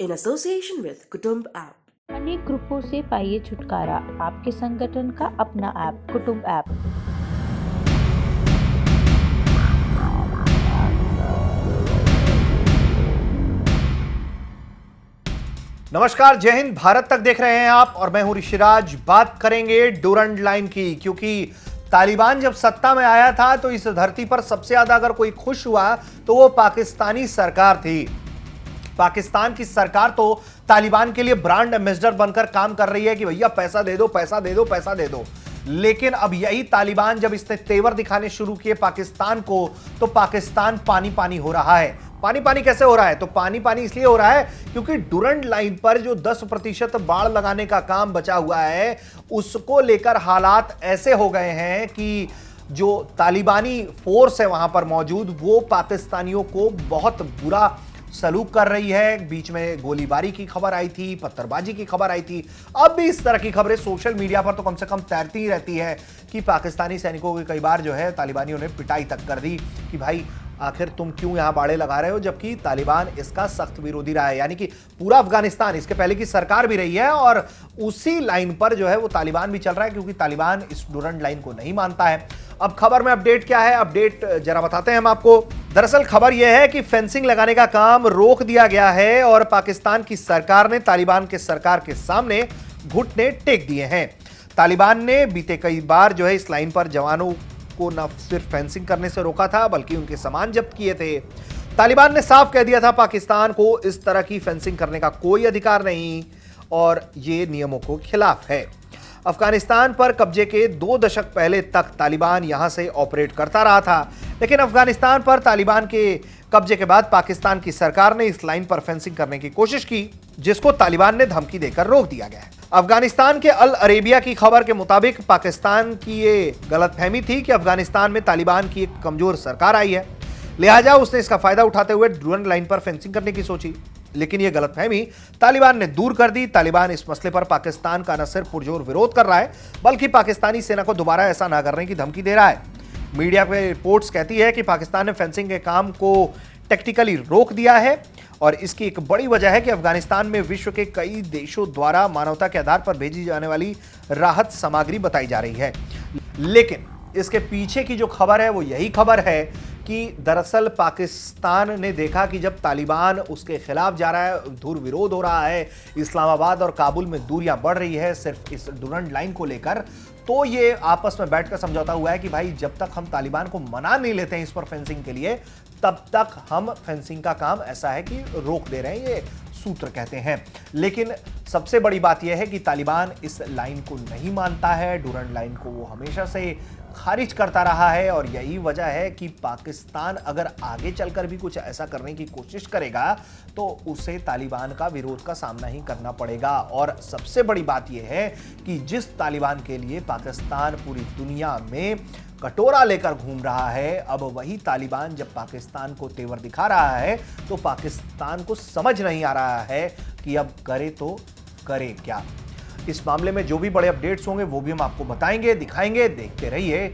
in association with Kutumb app. अनेक ग्रुपों से पाइए छुटकारा, आपके संगठन का अपना ऐप कुटुंब ऐप। नमस्कार, जय हिंद। भारत तक देख रहे हैं आप और मैं हूं ऋषिराज। बात करेंगे डूरंड लाइन की, क्योंकि तालिबान जब सत्ता में आया था तो इस धरती पर सबसे ज्यादा अगर कोई खुश हुआ तो वो पाकिस्तानी सरकार थी। पाकिस्तान की सरकार तो तालिबान के लिए ब्रांड एम्बेसडर बनकर काम कर रही है कि भैया पैसा दे दो, पैसा दे दो, पैसा दे दो। लेकिन अब यही तालिबान जब इसने तेवर दिखाने शुरू किए पाकिस्तान को, तो पाकिस्तान पानी पानी हो रहा है। पानी पानी कैसे हो रहा है? तो पानी पानी इसलिए हो रहा है क्योंकि डूरंड लाइन पर जो 10% बाड़ लगाने का काम बचा हुआ है, उसको लेकर हालात ऐसे हो गए हैं कि जो तालिबानी फोर्स है वहां पर मौजूद, वो पाकिस्तानियों को बहुत बुरा सलूक कर रही है। बीच में गोलीबारी की खबर आई थी, पत्थरबाजी की खबर आई थी। अब भी इस तरह की खबरें सोशल मीडिया पर तो कम से कम तैरती ही रहती है कि पाकिस्तानी सैनिकों की कई बार जो है तालिबानियों ने पिटाई तक कर दी कि भाई आखिर तुम क्यों यहां बाड़े लगा रहे हो, जबकि तालिबान इसका सख्त विरोधी रहा है। यानी कि पूरा अफगानिस्तान, इसके पहले की सरकार भी रही है और उसी लाइन पर जो है वो तालिबान भी चल रहा है, क्योंकि तालिबान इस डूरंड लाइन को नहीं मानता है। अब खबर में अपडेट क्या है, अपडेट जरा बताते हैं हम आपको। दरअसल खबर यह है कि फेंसिंग लगाने का काम रोक दिया गया है और पाकिस्तान की सरकार ने तालिबान के सरकार के सामने घुटने टेक दिए हैं। तालिबान ने बीते कई बार जो है इस लाइन पर जवानों को न सिर्फ फेंसिंग करने से रोका था, बल्कि उनके सामान जब्त किए थे। तालिबान ने साफ कह दिया था पाकिस्तान को इस तरह की फेंसिंग करने का कोई अधिकार नहीं और ये नियमों को खिलाफ है। अफगानिस्तान पर कब्जे के 2 दशक पहले तक तालिबान यहां से ऑपरेट करता रहा था, लेकिन अफगानिस्तान पर तालिबान के कब्जे के बाद पाकिस्तान की सरकार ने इस लाइन पर फेंसिंग करने की कोशिश की, जिसको तालिबान ने धमकी देकर रोक दिया गया। अफगानिस्तान के अल अरेबिया की खबर के मुताबिक पाकिस्तान की ये गलतफहमी थी कि अफगानिस्तान में तालिबान की एक कमजोर सरकार आई है, लिहाजा उसने इसका फायदा उठाते हुए डूरंड लाइन पर फेंसिंग करने की सोची। लेकिन यह गलतफहमी तालिबान ने दूर कर दी। तालिबान इस मसले पर पाकिस्तान का न सिर्फ पुरजोर विरोध कर रहा है, बल्कि पाकिस्तानी सेना को दोबारा ऐसा ना करने की धमकी दे रहा है। मीडिया पे रिपोर्ट्स कहती है कि पाकिस्तान ने फेंसिंग के काम को टेक्निकली रोक दिया है और इसकी एक बड़ी वजह है कि अफगानिस्तान में विश्व के कई देशों द्वारा मानवता के आधार पर भेजी जाने वाली राहत सामग्री बताई जा रही है। लेकिन इसके पीछे की जो खबर है वो यही खबर है कि दरअसल पाकिस्तान ने देखा कि जब तालिबान उसके खिलाफ जा रहा है, धुर विरोध हो रहा है, इस्लामाबाद और काबुल में दूरियां बढ़ रही है सिर्फ इस डूरंड लाइन को लेकर, तो ये आपस में बैठकर समझौता हुआ है कि भाई जब तक हम तालिबान को मना नहीं लेते हैं इस पर फेंसिंग के लिए, तब तक हम फेंसिंग का काम ऐसा है कि रोक दे रहे हैं। ये सूत्र कहते हैं। लेकिन सबसे बड़ी बात यह है कि तालिबान इस लाइन को नहीं मानता है, डूरंड लाइन को वो हमेशा से खारिज करता रहा है और यही वजह है कि पाकिस्तान अगर आगे चलकर भी कुछ ऐसा करने की कोशिश करेगा तो उसे तालिबान का विरोध का सामना ही करना पड़ेगा। और सबसे बड़ी बात यह है कि जिस तालिबान के लिए पाकिस्तान पूरी दुनिया में कटोरा लेकर घूम रहा है, अब वही तालिबान जब पाकिस्तान को तेवर दिखा रहा है तो पाकिस्तान को समझ नहीं आ रहा है कि अब करे तो करे क्या। इस मामले में जो भी बड़े अपडेट्स होंगे वो भी हम आपको बताएंगे, दिखाएंगे। देखते रहिए